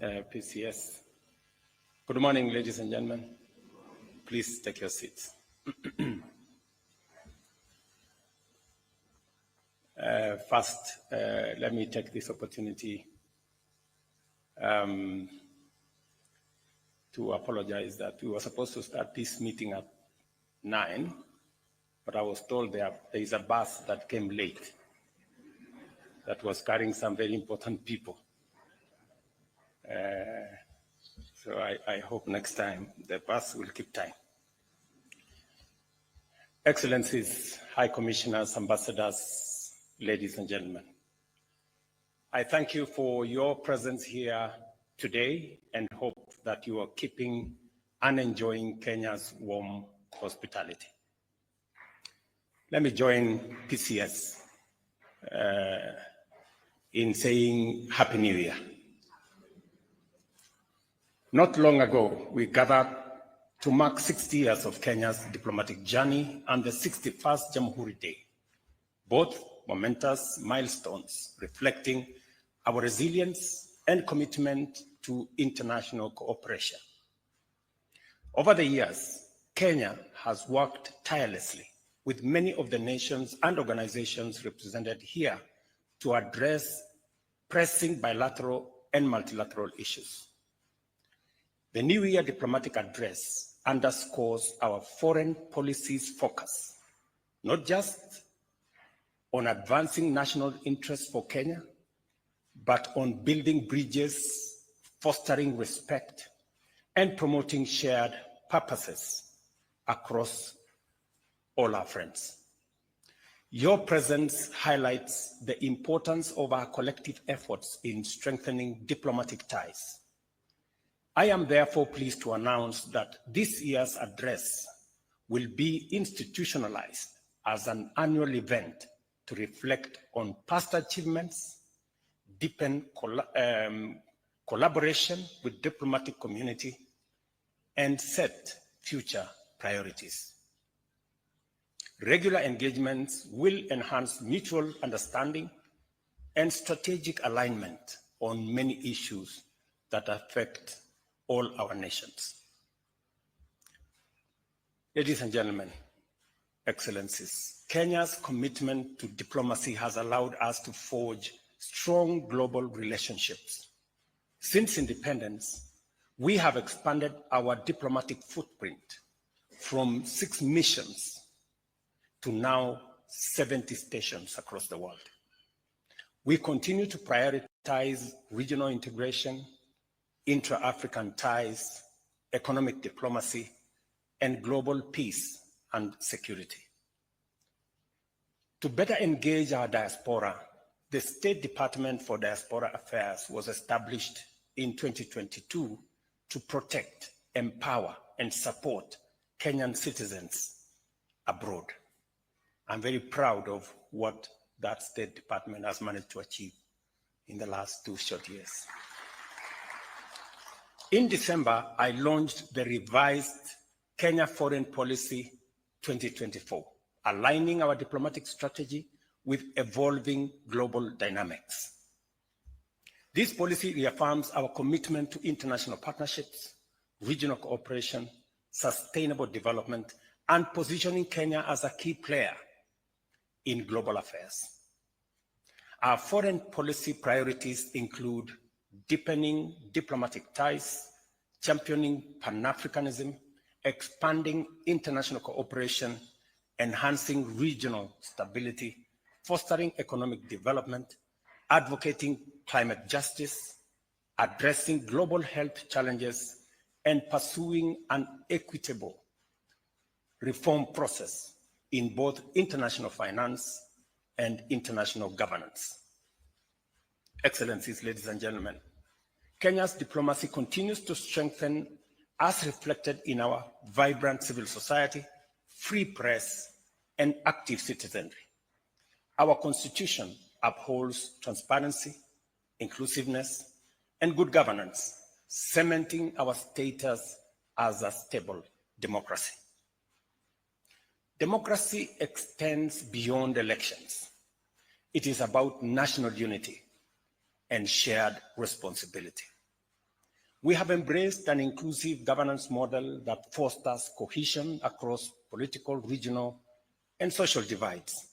PCS. Good morning, ladies and gentlemen. Please take your seats. First, let me take this opportunity to apologize that we were supposed to start this meeting at 9, but I was told there is a bus that came late that was carrying some very important people. So I hope next time the bus will keep time. Excellencies, High Commissioners, Ambassadors, ladies and gentlemen, I thank you for your presence here today and hope that you are keeping and enjoying Kenya's warm hospitality. Let me join PCS in saying Happy New Year. Not long ago, we gathered to mark 60 years of Kenya's diplomatic journey and the 61st Jamhuri Day, both momentous milestones reflecting our resilience and commitment to international cooperation. Over the years, Kenya has worked tirelessly with many of the nations and organizations represented here to address pressing bilateral and multilateral issues. The New Year diplomatic address underscores our foreign policy's focus, not just on advancing national interests for Kenya, but on building bridges, fostering respect, and promoting shared purposes across all our friends. Your presence highlights the importance of our collective efforts in strengthening diplomatic ties. I am therefore pleased to announce that this year's address will be institutionalized as an annual event to reflect on past achievements, deepen collaboration with diplomatic community, and set future priorities. Regular engagements will enhance mutual understanding and strategic alignment on many issues that affect all our nations. Ladies and gentlemen, Excellencies, Kenya's commitment to diplomacy has allowed us to forge strong global relationships. Since independence, we have expanded our diplomatic footprint from 6 missions to now 70 stations across the world. We continue to prioritize regional integration, intra-African ties, economic diplomacy, and global peace and security. To better engage our diaspora, the State Department for Diaspora Affairs was established in 2022 to protect, empower, and support Kenyan citizens abroad. I'm very proud of what that State Department has managed to achieve in the last 2 short years. In December, I launched the revised Kenya Foreign Policy 2024, aligning our diplomatic strategy with evolving global dynamics. This policy reaffirms our commitment to international partnerships, regional cooperation, sustainable development, and positioning Kenya as a key player in global affairs. Our foreign policy priorities include deepening diplomatic ties, championing Pan-Africanism, expanding international cooperation, enhancing regional stability, fostering economic development, advocating climate justice, addressing global health challenges, and pursuing an equitable reform process in both international finance and international governance. Excellencies, ladies and gentlemen, Kenya's diplomacy continues to strengthen as reflected in our vibrant civil society, free press, and active citizenry. Our Constitution upholds transparency, inclusiveness, and good governance, cementing our status as a stable democracy. Democracy extends beyond elections. It is about national unity and shared responsibility. We have embraced an inclusive governance model that fosters cohesion across political, regional, and social divides.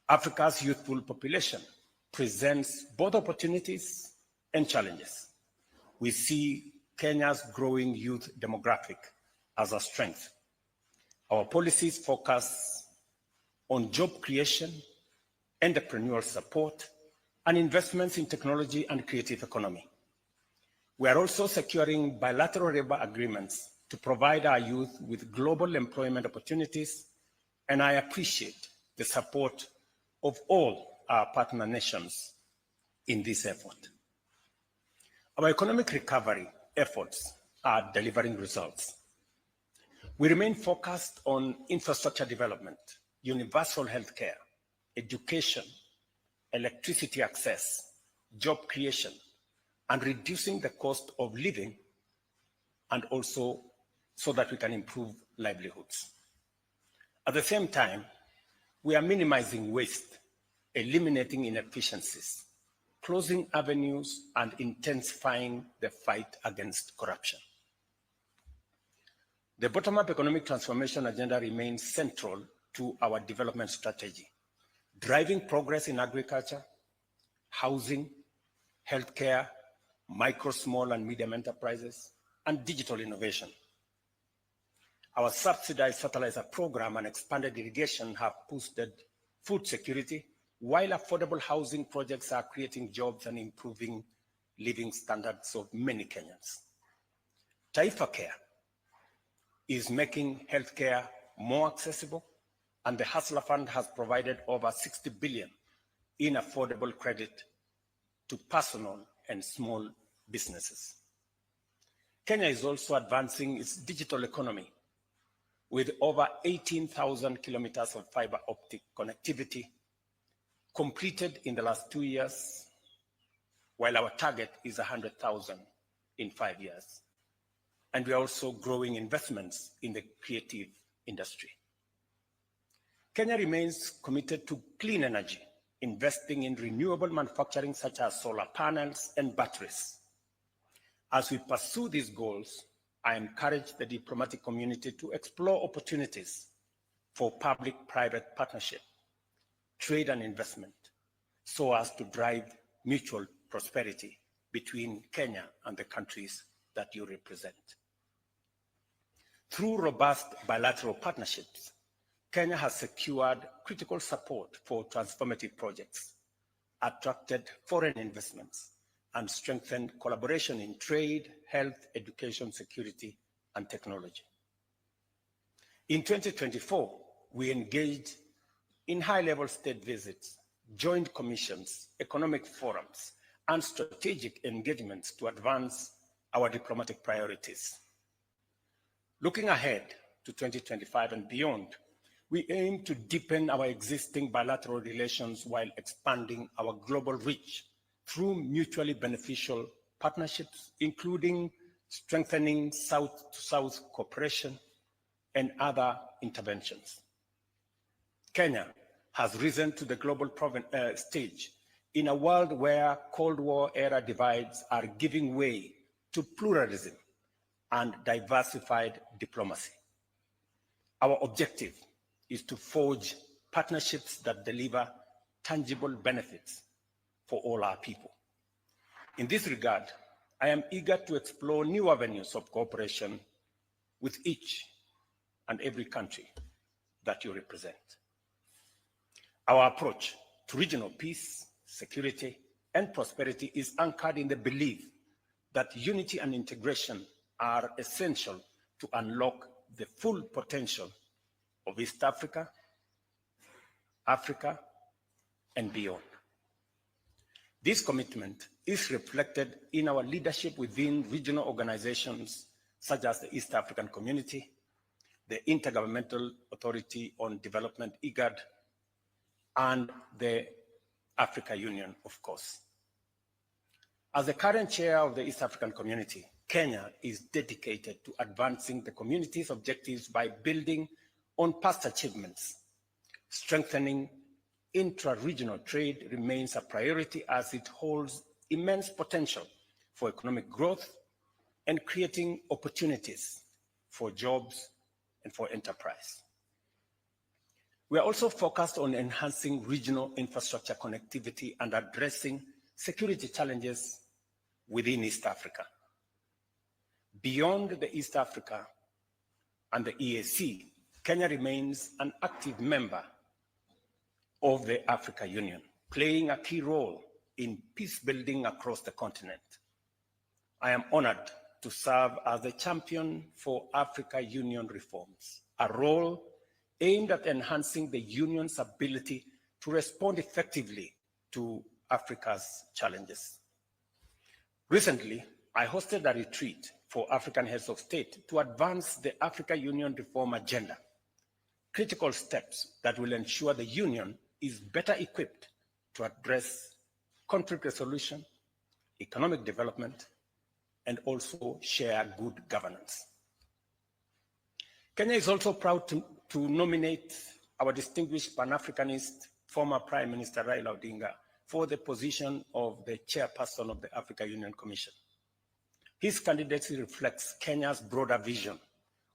Africa's youthful population presents both opportunities and challenges. We see Kenya's growing youth demographic as a strength. Our policies focus on job creation, entrepreneurial support, and investments in technology and creative economy. We are also securing bilateral labor agreements to provide our youth with global employment opportunities, and I appreciate the support of all our partner nations in this effort. Our economic recovery efforts are delivering results. We remain focused on infrastructure development, universal healthcare, education, electricity access, job creation, and reducing the cost of living, and also so that we can improve livelihoods. At the same time, we are minimizing waste, eliminating inefficiencies, closing avenues, and intensifying the fight against corruption. The bottom-up economic transformation agenda remains central to our development strategy, driving progress in agriculture, housing, healthcare, micro, small, and medium enterprises, and digital innovation. Our subsidized fertilizer program and expanded irrigation have boosted food security, while affordable housing projects are creating jobs and improving living standards of many Kenyans. Taifa Care is making healthcare more accessible, and the Hustler Fund has provided over 60 billion in affordable credit to personal and small businesses. Kenya is also advancing its digital economy with over 18,000 kilometers of fiber optic connectivity completed in the last 2 years, while our target is 100,000 in 5 years. And we are also growing investments in the creative industry. Kenya remains committed to clean energy, investing in renewable manufacturing such as solar panels and batteries. As we pursue these goals, I encourage the diplomatic community to explore opportunities for public-private partnership, trade and investment, so as to drive mutual prosperity between Kenya and the countries that you represent. Through robust bilateral partnerships, Kenya has secured critical support for transformative projects, attracted foreign investments, and strengthened collaboration in trade, health, education, security, and technology. In 2024, we engaged in high-level state visits, joint commissions, economic forums, and strategic engagements to advance our diplomatic priorities. Looking ahead to 2025 and beyond, we aim to deepen our existing bilateral relations while expanding our global reach through mutually beneficial partnerships, including strengthening South-to-South cooperation and other interventions. Kenya has risen to the global stage in a world where Cold War-era divides are giving way to pluralism and diversified diplomacy. Our objective is to forge partnerships that deliver tangible benefits for all our people. In this regard, I am eager to explore new avenues of cooperation with each and every country that you represent. Our approach to regional peace, security, and prosperity is anchored in the belief that unity and integration are essential to unlock the full potential of East Africa, Africa, and beyond. This commitment is reflected in our leadership within regional organizations such as the East African Community, the Intergovernmental Authority on Development, IGAD, and the Africa Union, of course. As the current chair of the East African Community, Kenya is dedicated to advancing the community's objectives by building on past achievements. Strengthening intra-regional trade remains a priority as it holds immense potential for economic growth and creating opportunities for jobs and for enterprise. We are also focused on enhancing regional infrastructure connectivity and addressing security challenges within East Africa. Beyond the East Africa and the EAC, Kenya remains an active member of the Africa Union, playing a key role in peace building across the continent. I am honored to serve as the champion for Africa Union reforms, a role aimed at enhancing the Union's ability to respond effectively to Africa's challenges. Recently, I hosted a retreat for African heads of state to advance the Africa Union reform agenda, critical steps that will ensure the Union is better equipped to address conflict resolution, economic development, and also share good governance. Kenya is also proud to nominate our distinguished Pan-Africanist, former Prime Minister Raila Odinga, for the position of the chairperson of the Africa Union Commission. His candidacy reflects Kenya's broader vision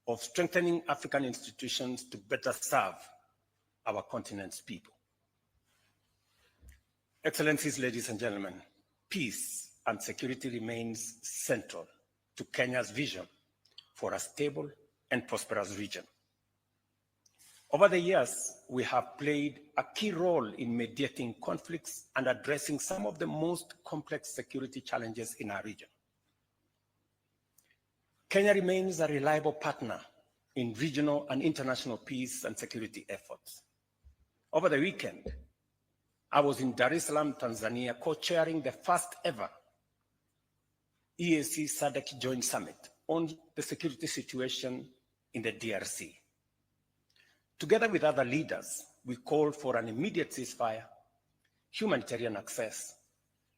of strengthening African institutions to better serve our continent's people. Excellencies, ladies and gentlemen, peace and security remains central to Kenya's vision for a stable and prosperous region. Over the years, we have played a key role in mediating conflicts and addressing some of the most complex security challenges in our region. Kenya remains a reliable partner in regional and international peace and security efforts. Over the weekend, I was in Dar es Salaam, Tanzania, co-chairing the first ever EAC SADC Joint Summit on the security situation in the DRC. Together with other leaders, we called for an immediate ceasefire, humanitarian access,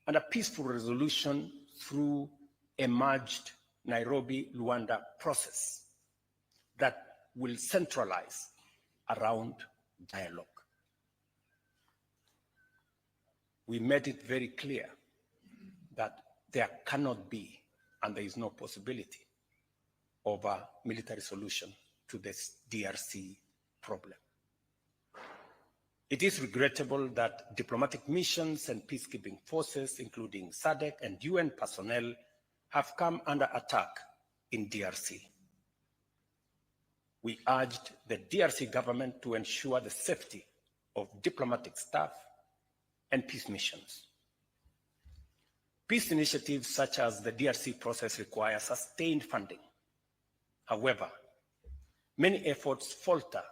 and a peaceful resolution through a merged Nairobi-Luanda process that will centralize around dialogue. We made it very clear that there cannot be, and there is no possibility of a military solution to this DRC problem. It is regrettable that diplomatic missions and peacekeeping forces, including SADC and UN personnel, have come under attack in DRC. We urged the DRC government to ensure the safety of diplomatic staff and peace missions. Peace initiatives such as the DRC process require sustained funding. However, many efforts falter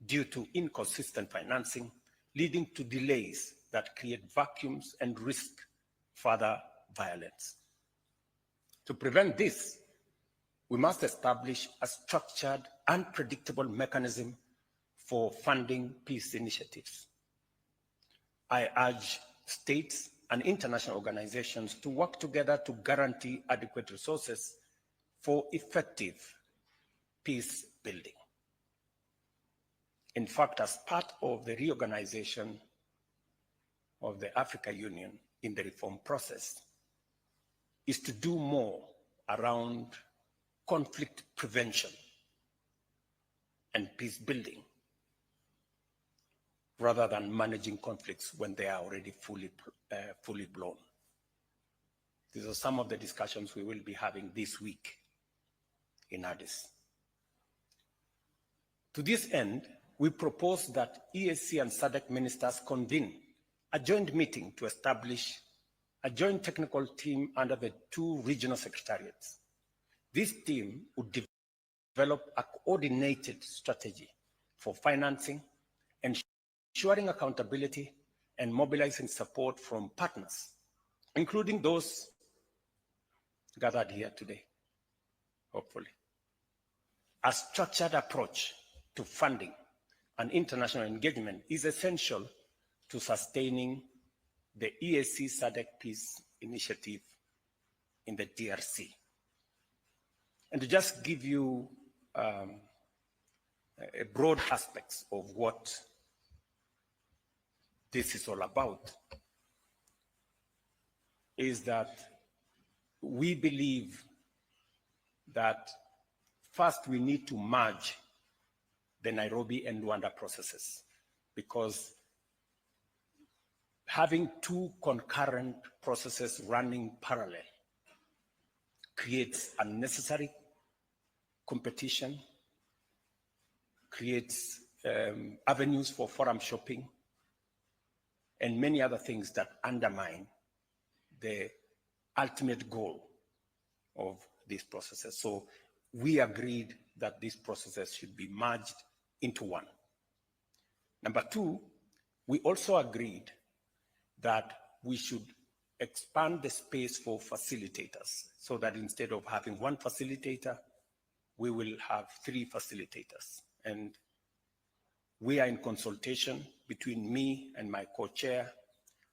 due to inconsistent financing, leading to delays that create vacuums and risk further violence. To prevent this, we must establish a structured and predictable mechanism for funding peace initiatives. I urge states and international organizations to work together to guarantee adequate resources for effective peace building. In fact, as part of the reorganization of the Africa Union in the reform process, is to do more around conflict prevention and peace building, rather than managing conflicts when they are already fully blown. These are some of the discussions we will be having this week in Addis. To this end, we propose that EAC and SADC ministers convene a joint meeting to establish a joint technical team under the two regional secretariats. This team would develop a coordinated strategy for financing, ensuring accountability, and mobilizing support from partners, including those gathered here today, hopefully. A structured approach to funding and international engagement is essential to sustaining the EAC SADC Peace Initiative in the DRC. And to just give you a broad aspects of what this is all about, is that we believe that first we need to merge the Nairobi and Luanda processes, because having two concurrent processes running parallel creates unnecessary competition, creates avenues for forum shopping, and many other things that undermine the ultimate goal of these processes. So we agreed that these processes should be merged into one. Number two, we also agreed that we should expand the space for facilitators, so that instead of having one facilitator, we will have 3 facilitators. And we are in consultation between me and my co-chair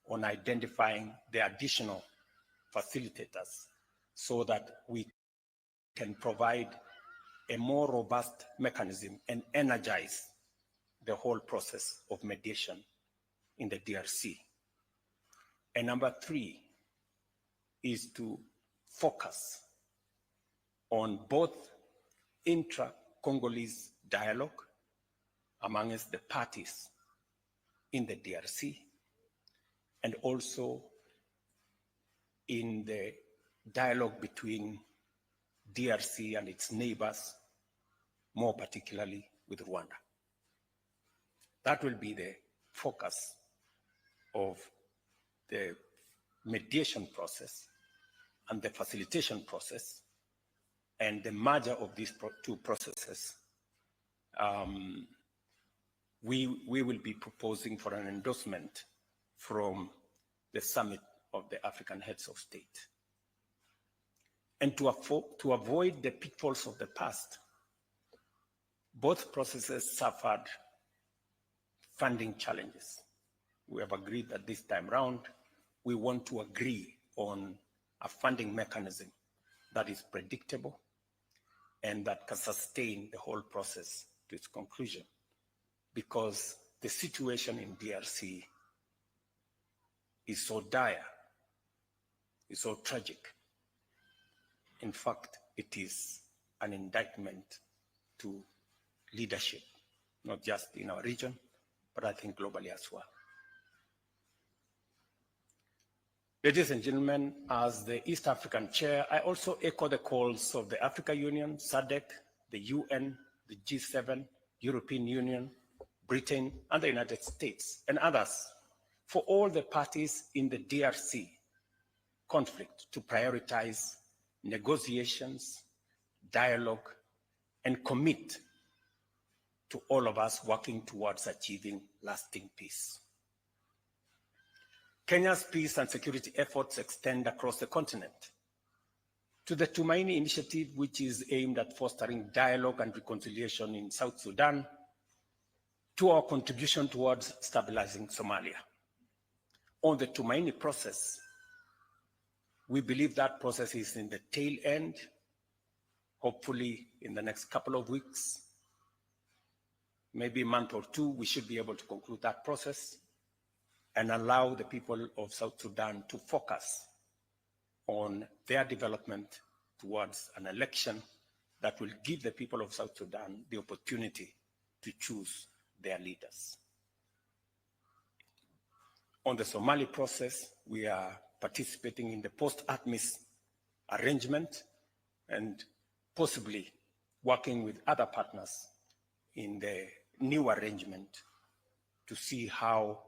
on identifying the additional facilitators so that we can provide a more robust mechanism and energize the whole process of mediation in the DRC. And number 3 is to focus on both intra-Congolese dialogue amongst the parties in the DRC, and also in the dialogue between DRC and its neighbors, more particularly with Rwanda. That will be the focus of the mediation process and the facilitation process, and the merger of these 2 processes. We will be proposing for an endorsement from the Summit of the African Heads of State. And to avoid the pitfalls of the past, both processes suffered funding challenges. We have agreed that this time round, we want to agree on a funding mechanism that is predictable and that can sustain the whole process to its conclusion, because the situation in DRC is so dire, is so tragic. In fact, it is an indictment to leadership, not just in our region, but I think globally as well. Ladies and gentlemen, as the East African chair, I also echo the calls of the Africa Union, SADC, the UN, the G7, European Union, Britain, and the United States, and others, for all the parties in the DRC conflict to prioritize negotiations, dialogue, and commit to all of us working towards achieving lasting peace. Kenya's peace and security efforts extend across the continent, to the Tumaini Initiative, which is aimed at fostering dialogue and reconciliation in South Sudan, to our contribution towards stabilizing Somalia. On the Tumaini process, we believe that process is in the tail end. Hopefully, in the next couple of weeks, maybe a month or 2, we should be able to conclude that process and allow the people of South Sudan to focus on their development towards an election that will give the people of South Sudan the opportunity to choose their leaders. On the Somali process, we are participating in the post-ATMIS arrangement and possibly working with other partners in the new arrangement to see how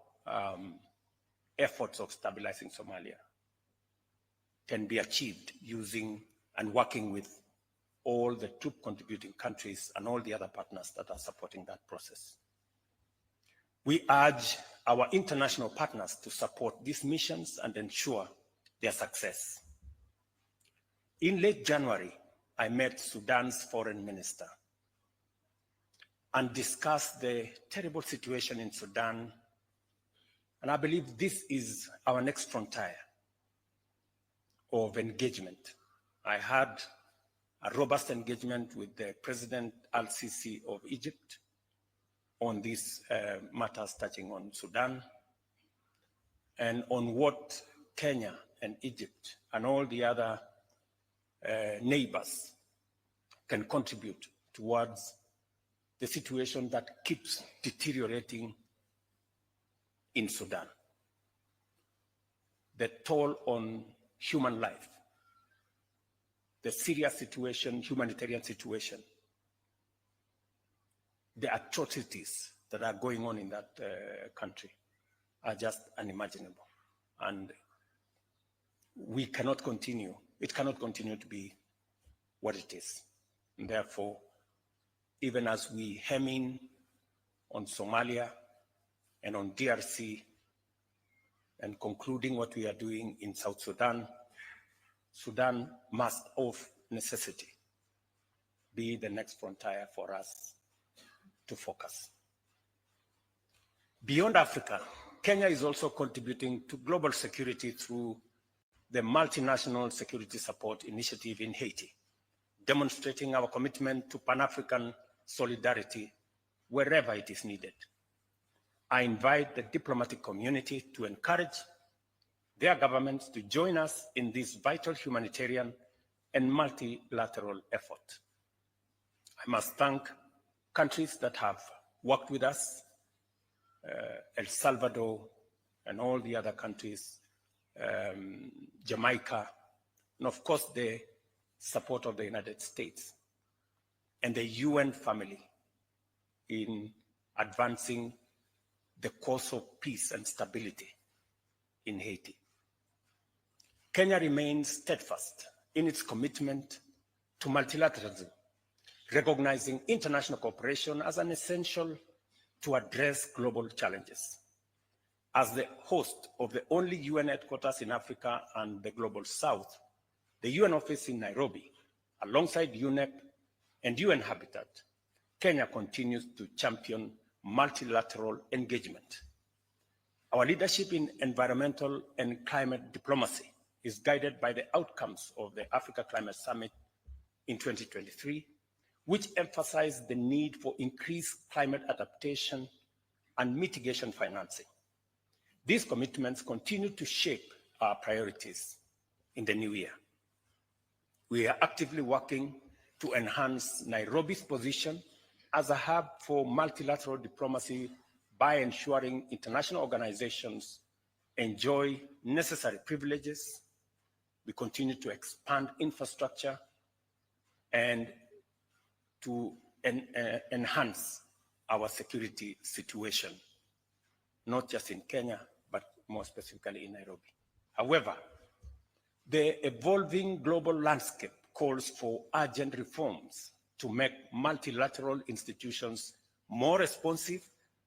efforts of stabilizing Somalia can be achieved using and working with all the troop contributing countries and all the other partners that are supporting that process. We urge our international partners to support these missions and ensure their success. In late January, I met Sudan's foreign minister and discussed the terrible situation in Sudan. And I believe this is our next frontier of engagement. I had a robust engagement with the President Al-Sisi of Egypt on these matters touching on Sudan, and on what Kenya and Egypt and all the other neighbors can contribute towards the situation that keeps deteriorating in Sudan. The toll on human life, the serious situation, humanitarian situation, the atrocities that are going on in that country are just unimaginable. And we cannot continue, it cannot continue to be what it is. And therefore, even as we hem in on Somalia and on DRC and concluding what we are doing in South Sudan, Sudan must of necessity be the next frontier for us to focus. Beyond Africa, Kenya is also contributing to global security through the Multinational Security Support Initiative in Haiti, demonstrating our commitment to Pan-African solidarity wherever it is needed. I invite the diplomatic community to encourage their governments to join us in this vital humanitarian and multilateral effort. I must thank countries that have worked with us, El Salvador and all the other countries, Jamaica, and of course the support of the United States and the UN family in advancing the cause of peace and stability in Haiti. Kenya remains steadfast in its commitment to multilateralism, recognizing international cooperation as an essential to address global challenges. As the host of the only UN headquarters in Africa and the Global South, the UN office in Nairobi, alongside UNEP and UN Habitat, Kenya continues to champion multilateral engagement. Our leadership in environmental and climate diplomacy is guided by the outcomes of the Africa Climate Summit in 2023, which emphasized the need for increased climate adaptation and mitigation financing. These commitments continue to shape our priorities in the new year. We are actively working to enhance Nairobi's position as a hub for multilateral diplomacy by ensuring international organizations enjoy necessary privileges. We continue to expand infrastructure and to enhance our security situation, not just in Kenya, but more specifically in Nairobi. However, the evolving global landscape calls for urgent reforms to make multilateral institutions more responsive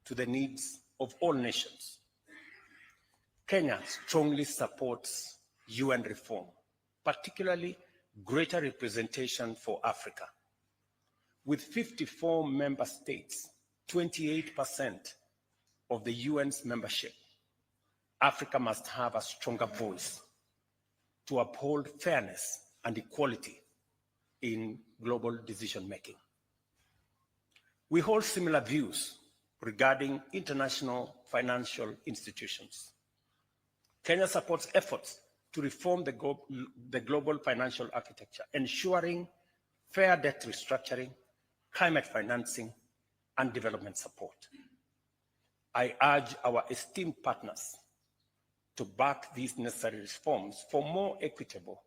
to the needs of all nations. Kenya strongly supports UN reform, particularly greater representation for Africa. With 54 member states, 28% of the UN's membership, Africa must have a stronger voice to uphold fairness and equality in global decision-making. We hold similar views regarding international financial institutions. Kenya supports efforts to reform the global financial architecture, ensuring fair debt restructuring, climate financing, and development support. I urge our esteemed partners to back these necessary reforms for more equitable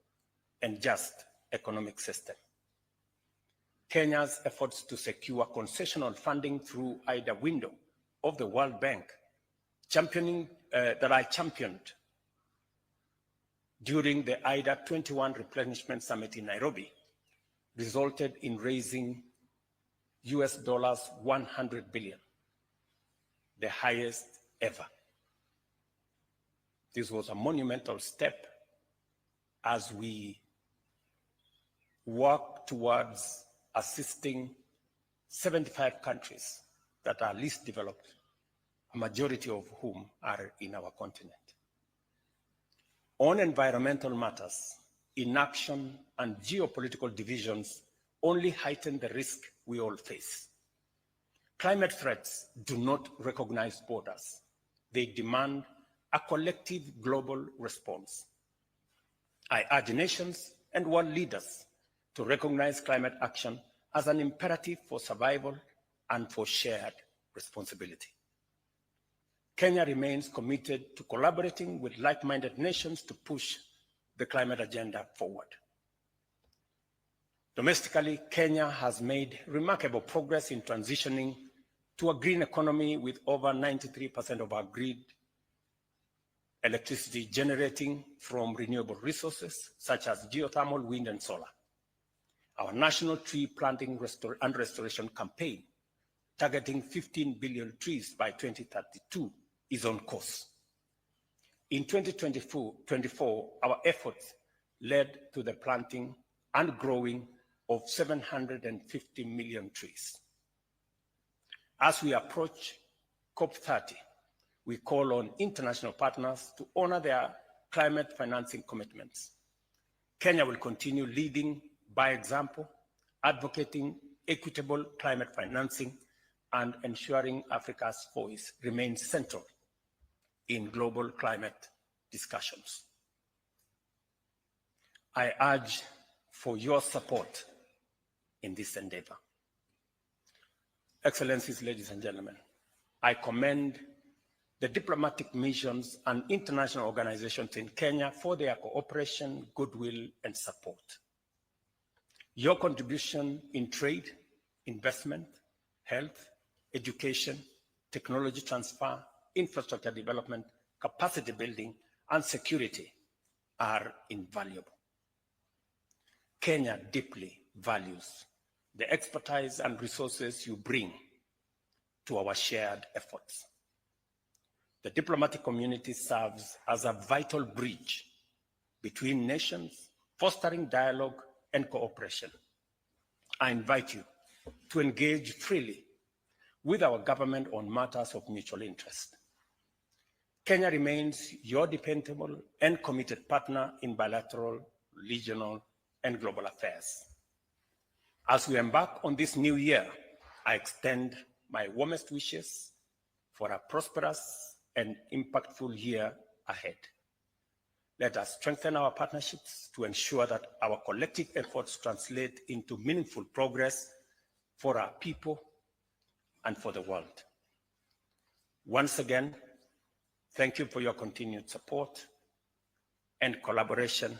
and just economic system. Kenya's efforts to secure concessional funding through IDA window of the World Bank, that I championed during the IDA 21 Replenishment Summit in Nairobi, resulted in raising US dollars 100 billion, the highest ever. This was a monumental step as we work towards assisting 75 countries that are least developed, a majority of whom are in our continent. On environmental matters, inaction and geopolitical divisions only heighten the risk we all face. Climate threats do not recognize borders. They demand a collective global response. I urge nations and world leaders to recognize climate action as an imperative for survival and for shared responsibility. Kenya remains committed to collaborating with like-minded nations to push the climate agenda forward. Domestically, Kenya has made remarkable progress in transitioning to a green economy, with over 93% of our grid electricity generating from renewable resources such as geothermal, wind, and solar. Our national tree planting and restoration campaign, targeting 15 billion trees by 2032, is on course. In 2024, our efforts led to the planting and growing of 750 million trees. As we approach COP30, we call on international partners to honor their climate financing commitments. Kenya will continue leading by example, advocating equitable climate financing, and ensuring Africa's voice remains central in global climate discussions. I urge for your support in this endeavor. Excellencies, ladies and gentlemen, I commend the diplomatic missions and international organizations in Kenya for their cooperation, goodwill, and support. Your contribution in trade, investment, health, education, technology transfer, infrastructure development, capacity building, and security are invaluable. Kenya deeply values the expertise and resources you bring to our shared efforts. The diplomatic community serves as a vital bridge between nations, fostering dialogue and cooperation. I invite you to engage freely with our government on matters of mutual interest. Kenya remains your dependable and committed partner in bilateral, regional, and global affairs. As we embark on this new year, I extend my warmest wishes for a prosperous and impactful year ahead. Let us strengthen our partnerships to ensure that our collective efforts translate into meaningful progress for our people and for the world. Once again, thank you for your continued support and collaboration,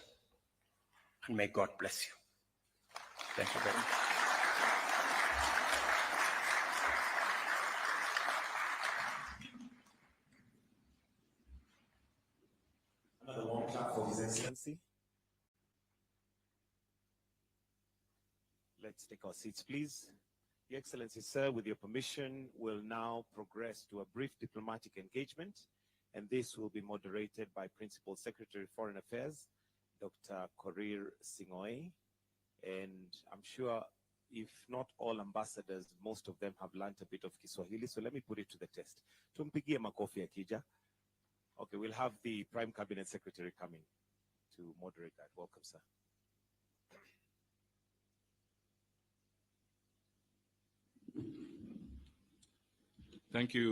and may God bless you. Thank you very much. Another warm clap for His Excellency. Let's take our seats, please. Your Excellency, sir, with your permission, will now progress to a brief diplomatic engagement, and this will be moderated by Principal Secretary Foreign Affairs, Dr. Korir Sing'oei. And I'm sure if not all ambassadors, most of them have learned a bit of Kiswahili, so let me put it to the test. Tumpigie makofi akija. Okay, we'll have the Prime Cabinet Secretary coming to moderate that. Welcome, sir. Thank you.